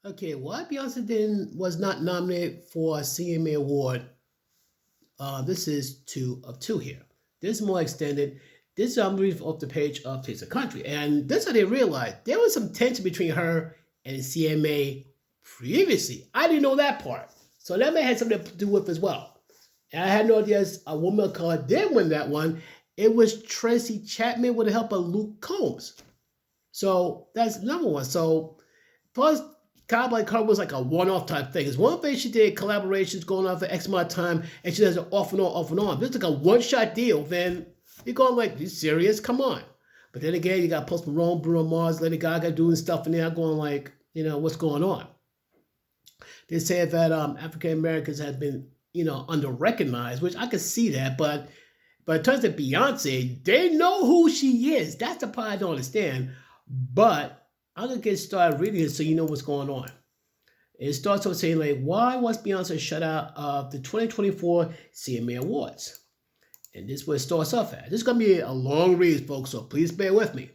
Okay, why Beyonce didn't was not nominated for a CMA award? This is two of two here. This is more extended. This I'm reading off the page of Taste of Country, and this is how they realized there was some tension between her and CMA previously. I didn't know that part, so that may have something to do with as well. And I had no idea a woman of color did win that one. It was Tracy Chapman with the help of Luke Combs. So that's number one. So plus, Cowboy Carter was like a one-off type thing. It's one thing she did collaborations going on for X amount of time, and she does it off and on, off and on. If it's like a one-shot deal, then you're going like, you serious? Come on. But then again, you got Post Malone, Bruno Mars, Lady Gaga doing stuff in there, going like, what's going on? They say that African Americans have been, under-recognized, which I could see that, but in terms of Beyonce, they know who she is. That's the part I don't understand. But I'm going to get started reading it so you know what's going on. It starts off saying, like, why was Beyonce shut out of the 2024 CMA Awards? And this is what it starts off at. This is going to be a long read, folks, so please bear with me.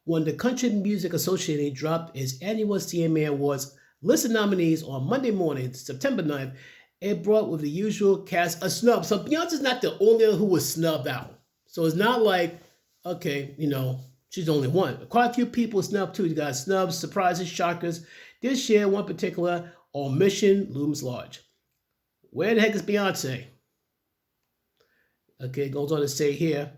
When the Country Music Association dropped its annual CMA Awards list of nominees on Monday morning, September 9th, it brought with the usual cast a snub. So Beyonce's not the only one who was snubbed out. So it's not like, okay, she's the only one. Quite a few people snubbed too. You got snubs, surprises, shockers. This year, one particular omission looms large. Where the heck is Beyonce? Okay, it goes on to say here.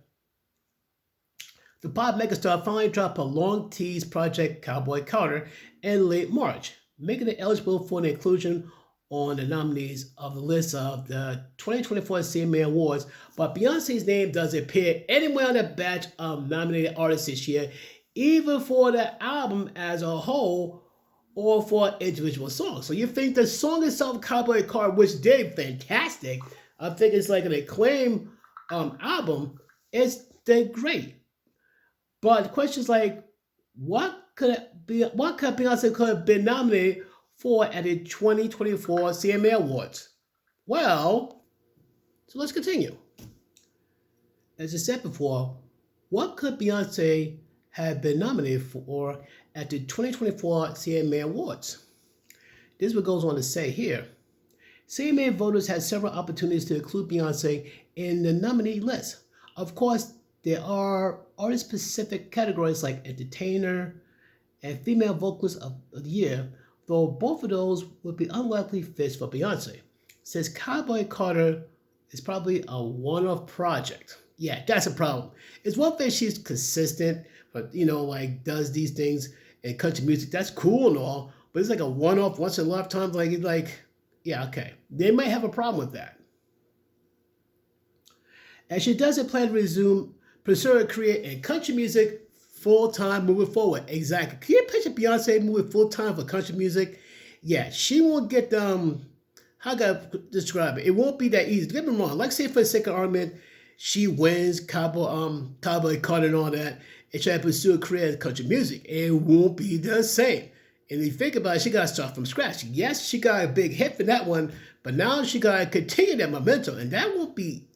The pop megastar finally dropped a long teased project, Cowboy Carter, in late March, making it eligible for the inclusion on the nominees of the list of the 2024 CMA Awards, but Beyonce's name doesn't appear anywhere on the batch of nominated artists this year, either for the album as a whole or for individual songs. So you think the song itself, Cowboy Carter, which did fantastic, I think it's like an acclaimed album, did great. But the question is like, what could Beyonce could have been nominated for at the 2024 CMA Awards? Well, so let's continue. As I said before, what could Beyonce have been nominated for at the 2024 CMA Awards? This is what goes on to say here. CMA voters had several opportunities to include Beyonce in the nominee list. Of course, there are artist-specific categories like entertainer and female vocalist of the year, though both of those would be unlikely fits for Beyonce, since Cowboy Carter is probably a one-off project. Yeah, that's a problem. It's one thing she's consistent, but does these things in country music. That's cool and all, but it's like a one-off, once in a lifetime. Yeah, okay. They might have a problem with that. And she doesn't plan to pursue her career in country music full-time moving forward. Exactly. Can you picture Beyonce moving full-time for country music? Yeah, she won't get how can I describe it? It won't be that easy. Don't get me wrong. Like, say for the sake of argument, she wins Cowboy Carter and all that, and try to pursue a career in country music. It won't be the same. And if you think about it, she got to start from scratch. Yes, she got a big hit for that one, but now she got to continue that momentum, and that'd be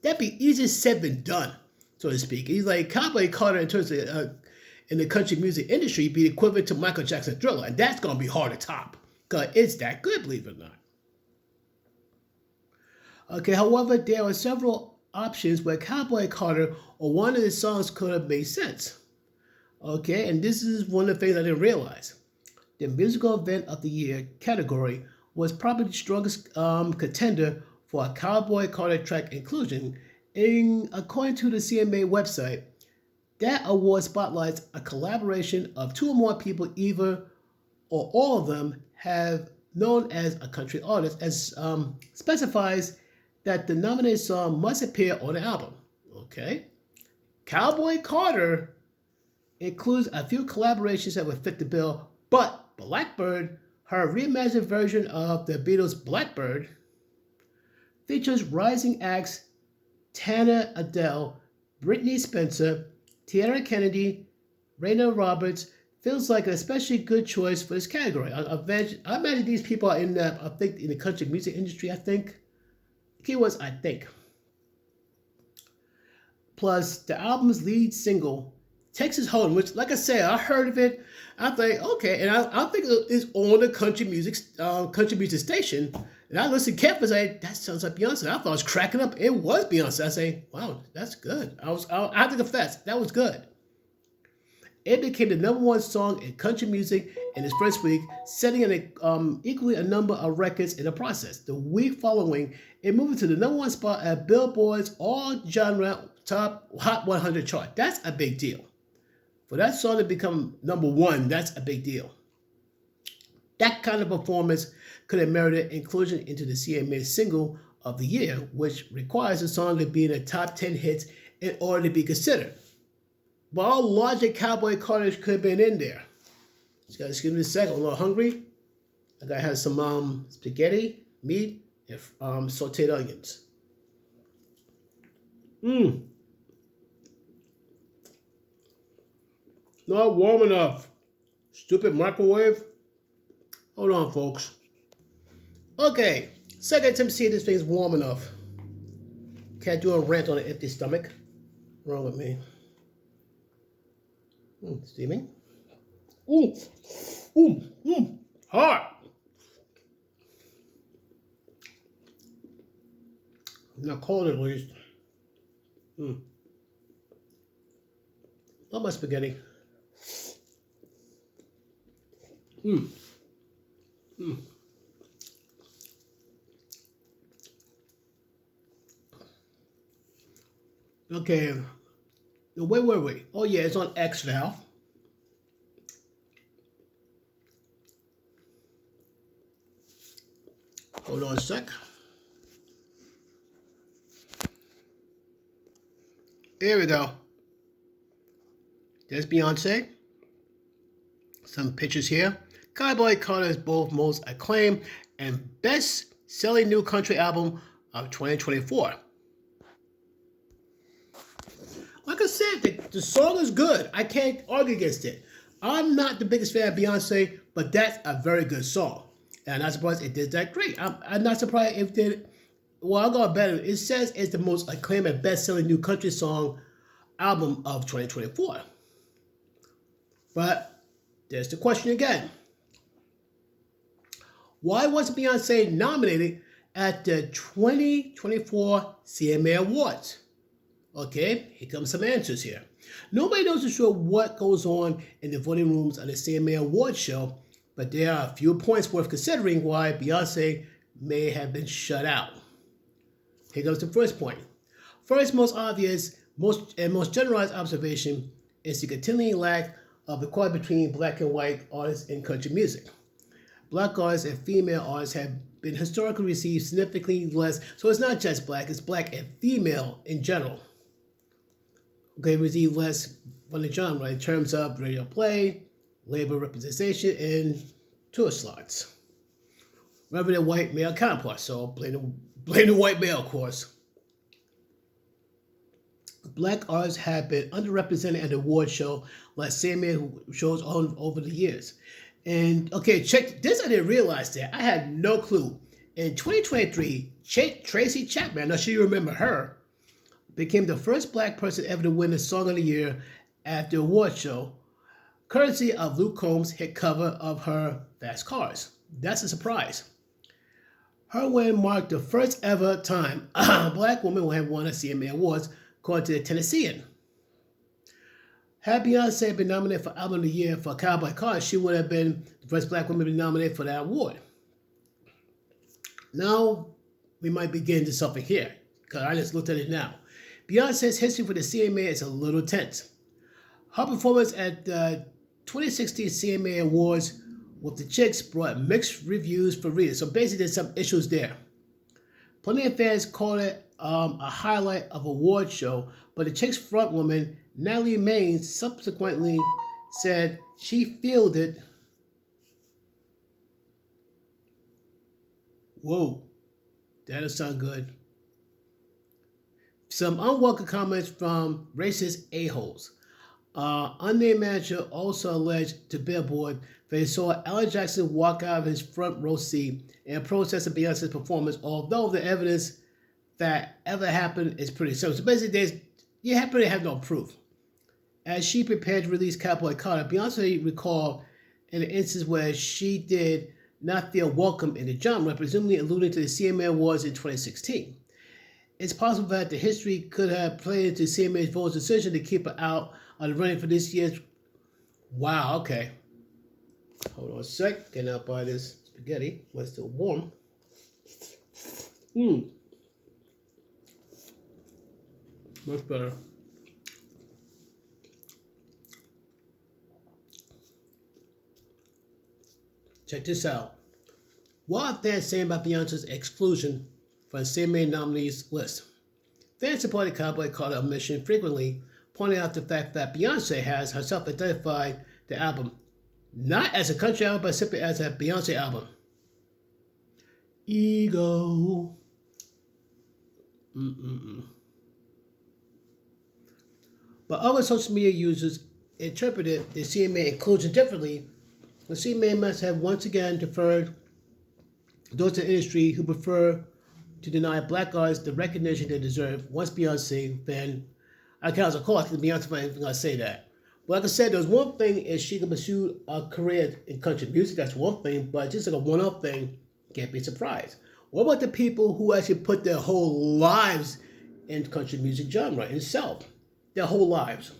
easier said than done, so to speak. He's like Cowboy Carter in terms of in the country music industry, be equivalent to Michael Jackson's Thriller, and that's gonna be hard to top because it's that good, believe it or not. Okay, however, there are several options where Cowboy Carter or one of his songs could have made sense. Okay, and this is one of the things I didn't realize. The musical event of the year category was probably the strongest contender for a Cowboy Carter track inclusion. According to the CMA website, that award spotlights a collaboration of two or more people, either or all of them have known as a country artist, as specifies that the nominated song must appear on the album. Okay, Cowboy Carter includes a few collaborations that would fit the bill, but Blackbird, her reimagined version of the Beatles' Blackbird, features rising acts Tana Adele, Brittany Spencer, Tiara Kennedy, Raina Roberts. Feels like an especially good choice for this category. I imagine these people are in the country music industry, I think. The key was, I think. Plus, the album's lead single, Texas Hold'em, which, like I said, I heard of it. I think, okay, and I think it's on the country music station. And I listened carefully. I say, that sounds like Beyonce. I thought I was cracking up. It was Beyonce. I say, wow, that's good. I have to confess, that was good. It became the #1 song in country music in its first week, setting equally a number of records in the process. The week following, it moved to the #1 spot at Billboard's all-genre top Hot 100 chart. That's a big deal. For that song to become #1, that's a big deal. That kind of performance could have merited inclusion into the CMA Single of the Year, which requires a song to be in the top 10 hits in order to be considered. But all logic, Cowboy Carter could have been in there. Just gotta excuse me a second. I'm a little hungry. I gotta have some spaghetti, meat, and sauteed onions. Not warm enough. Stupid microwave. Hold on, folks. Okay, second attempt to see if this thing's warm enough. Can't do a rant on an empty stomach. Wrong with me. Steaming. Hot. Not cold at least. Not my spaghetti. Okay. Wait, wait, wait. Oh yeah, it's on X now. Hold on a sec. Here we go. There's Beyonce. Some pictures here. Cowboy Carter is both most acclaimed and best-selling new country album of 2024. Like I said, the song is good. I can't argue against it. I'm not the biggest fan of Beyonce, but that's a very good song. And I'm not surprised it did that great. I'm not surprised if it did. Well, I'll go better. It says it's the most acclaimed and best-selling new country song album of 2024. But there's the question again. Why wasn't Beyonce nominated at the 2024 CMA Awards? Okay, here comes some answers here. Nobody knows for sure what goes on in the voting rooms of the CMA Awards show, but there are a few points worth considering why Beyonce may have been shut out. Here goes the first point. First, most obvious, most generalized observation is the continuing lack of equality between black and white artists in country music. Black artists and female artists have been historically received significantly less, so it's not just black, it's black and female in general. Okay, receive less from the genre in terms of radio play, labor representation, and tour slots. Rather than white male counterparts, so blame the white male, of course. Black artists have been underrepresented at the award show, like CMA shows over the years. And okay, check this. I didn't realize that. I had no clue. In 2023, Tracy Chapman, I'm not sure you remember her, became the first black person ever to win the Song of the Year at the award show, courtesy of Luke Combs' hit cover of her Fast Cars. That's a surprise. Her win marked the first ever time a black woman will have won a CMA Awards, according to the Tennessean. Had Beyonce been nominated for Album of the Year for Cowboy Carter, she would have been the first black woman to be nominated for that award. Now, we might be getting to something here, because I just looked at it now. Beyonce's history for the CMA is a little tense. Her performance at the 2016 CMA Awards with the Chicks brought mixed reviews for readers, so basically there's some issues there. Plenty of fans called it a highlight of award show, but the Chicks frontwoman Natalie Maines subsequently said she fielded. Whoa, that doesn't sound good. Some unwelcome comments from racist a-holes. Unnamed manager also alleged to Billboard that he saw Alan Jackson walk out of his front row seat in protest of Beyonce's performance, although the evidence that ever happened is pretty simple. So basically, you happen to have no proof. As she prepared to release Cowboy Carter, Beyonce recalled an instance where she did not feel welcome in the genre, presumably alluding to the CMA Awards in 2016. It's possible that the history could have played into CMA's bold decision to keep her out of the running for this year's... Wow, okay. Hold on a sec. Getting out by this spaghetti. Well, it's still warm. Much better. Check this out. What are fans saying about Beyonce's exclusion from the CMA nominees list? Fans supported Cowboy Carter omission frequently, pointing out the fact that Beyonce has herself identified the album not as a country album, but simply as a Beyonce album. Ego. But other social media users interpreted the CMA inclusion differently. The CMA must have once again deferred those in the industry who prefer to deny black artists the recognition they deserve. Once Beyonce fan accounts, of course, the Beyonce fan is going to say that. But like I said, there's one thing is she can pursue a career in country music. That's one thing, but just like a one-off thing, can't be surprised. What about the people who actually put their whole lives in country music genre itself? Their whole lives.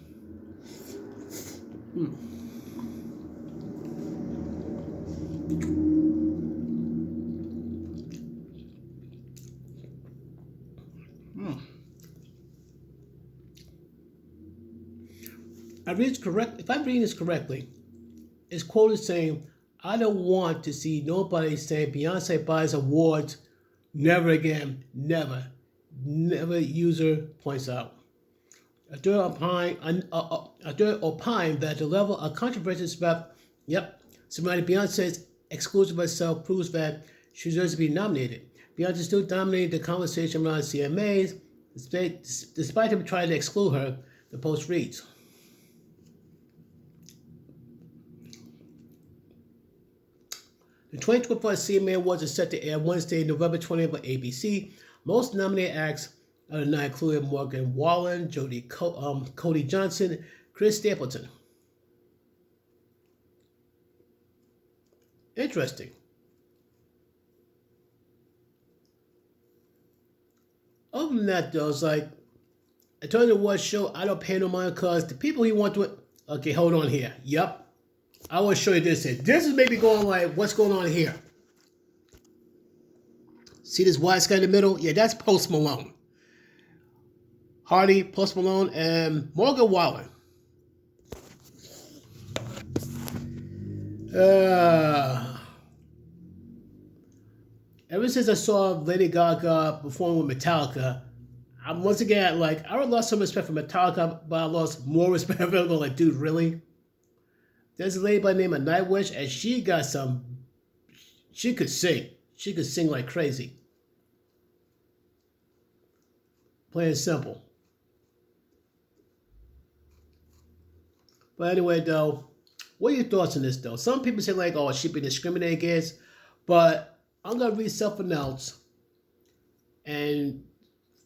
If I'm reading this correctly, it's quoted saying, I don't want to see nobody saying Beyonce buys awards. Never again. Never. Never, user points out. Adair opined that the level of controversy surrounding Beyonce's exclusion of herself proves that she deserves to be nominated. Beyonce still dominated the conversation around CMAs, despite him trying to exclude her, the post reads. The 2024 CMA Awards are set to air Wednesday, November 20th on ABC. Most nominated acts are the night including Morgan Wallen, Cody Johnson, Chris Stapleton. Interesting. Other than that, though, it's like, I told you the award show, I don't pay no mind because the people who want to... Okay, hold on here. Yep. I will show you this here. This is maybe going like, what's going on here? See this white guy in the middle? Yeah, that's Post Malone. Hardy, Post Malone, and Morgan Wallen. Ever since I saw Lady Gaga perform with Metallica, I'm once again like, I lost some respect for Metallica, but I lost more respect for them. Like, dude, really? There's a lady by the name of Nightwish, and she got some... She could sing. She could sing like crazy. Plain and simple. But anyway, though, what are your thoughts on this, though? Some people say, like, oh, it should be discriminated against. But I'm going to read something else. And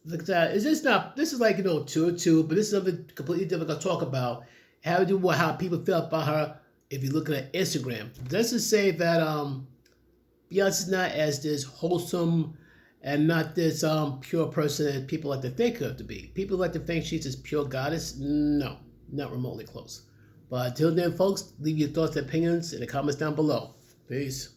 look at that. This is like, 2-2, but this is something completely different to talk about. Have to do with how people feel about her if you look at Instagram. Let's just say that Beyonce's not as this wholesome and not this pure person that people like to think her to be. People like to think she's this pure goddess. No, not remotely close. But until then, folks, leave your thoughts and opinions in the comments down below. Peace.